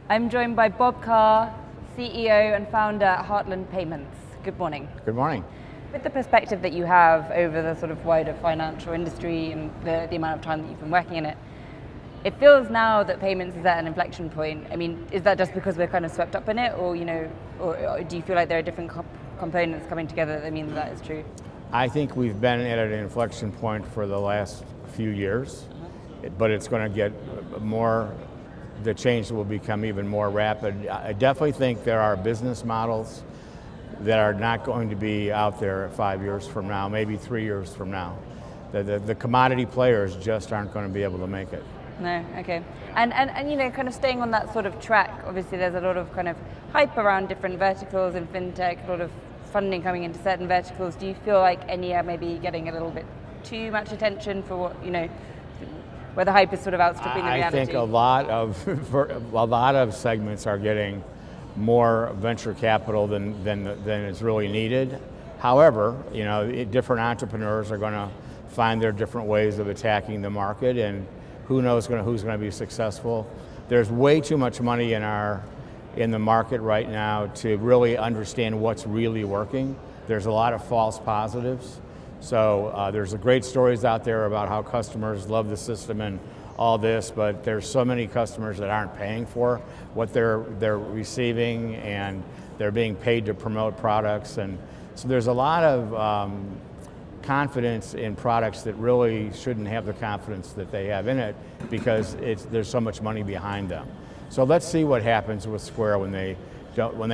I'm joined by Bob Carr, CEO and founder at Heartland Payments. Good morning. Good morning. With the perspective that you have over the sort of wider financial industry and the amount of time that you've been working in it, it feels now that payments is at an inflection point. I mean, is that just because we're kind of swept up in it, or or do you feel like there are different components coming together that mean that is true? I think we've been at an inflection point for the last few years, but it's going to get more. The change will become even more rapid. I definitely think there are business models that are not going to be out there 5 years from now, maybe 3 years from now. The commodity players just aren't going to be able to make it. No, okay. And kind of staying on that sort of track, obviously there's a lot of kind of hype around different verticals in fintech, a lot of funding coming into certain verticals. Do you feel like any are maybe getting a little bit too much attention for what, where the hype is sort of outstripping the reality? I think a lot of segments are getting more venture capital than is really needed. However, different entrepreneurs are going to find their different ways of attacking the market, and who knows who's going to be successful. There's way too much money in the market right now to really understand what's really working. There's a lot of false positives. So there's great stories out there about how customers love the system and all this, but there's so many customers that aren't paying for what they're receiving, and they're being paid to promote products. And so there's a lot of confidence in products that really shouldn't have the confidence that they have in it, because there's so much money behind them. So let's see what happens with Square when they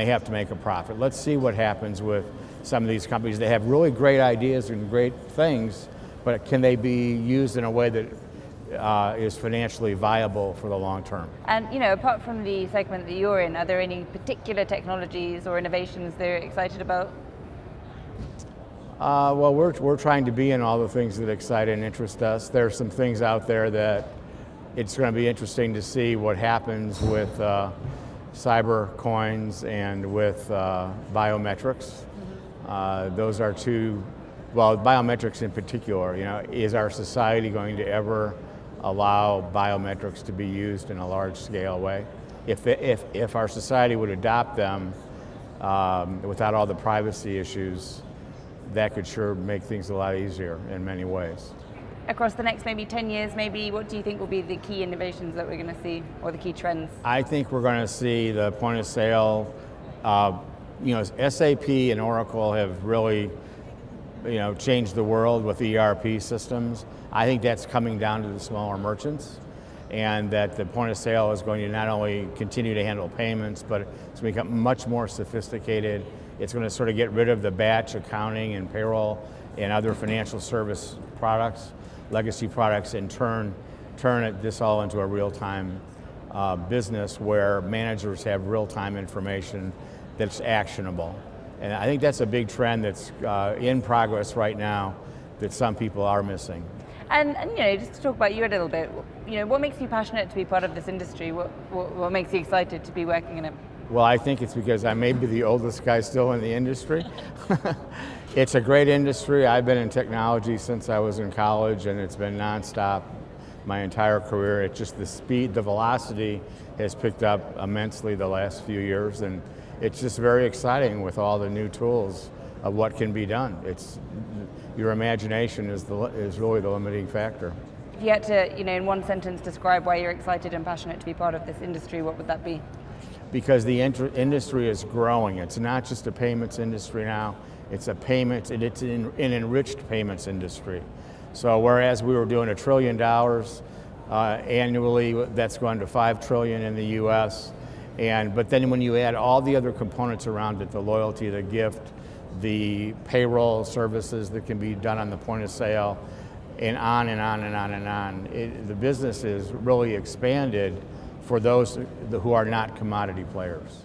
have to make a profit. Let's see what happens with some of these companies. They have really great ideas and great things, but can they be used in a way that is financially viable for the long term? And apart from the segment that you're in, are there any particular technologies or innovations they're excited about? Well, we're trying to be in all the things that excite and interest us. There are some things out there that it's going to be interesting to see what happens with cyber coins and with biometrics. Those are two, biometrics in particular. Is our society going to ever allow biometrics to be used in a large scale way? If our society would adopt them without all the privacy issues, that could sure make things a lot easier in many ways. Across the next maybe 10 years, what do you think will be the key innovations that we're going to see, or the key trends? I think we're going to see the point of sale. SAP and Oracle have really changed the world with ERP systems. I think that's coming down to the smaller merchants, and that the point of sale is going to not only continue to handle payments, but it's going to become much more sophisticated. It's going to sort of get rid of the batch accounting and payroll and other financial service products, legacy products, and turn this all into a real-time business where managers have real-time information that's actionable. And I think that's a big trend that's in progress right now that some people are missing. And just to talk about you a little bit, what makes you passionate to be part of this industry? What makes you excited to be working in it? Well, I think it's because I may be the oldest guy still in the industry. It's a great industry. I've been in technology since I was in college, and it's been nonstop my entire career. It's just the speed, the velocity has picked up immensely the last few years, and it's just very exciting with all the new tools of what can be done. Your imagination is really the limiting factor. If you had to, in one sentence, describe why you're excited and passionate to be part of this industry, what would that be? Because the industry is growing. It's not just a payments industry now. It's a payments, and it's an enriched payments industry. So whereas we were doing $1 trillion annually, that's going to $5 trillion in the U.S. But then when you add all the other components around it, the loyalty, the gift, the payroll services that can be done on the point of sale, and on and on and on and on, the business is really expanded for those who are not commodity players.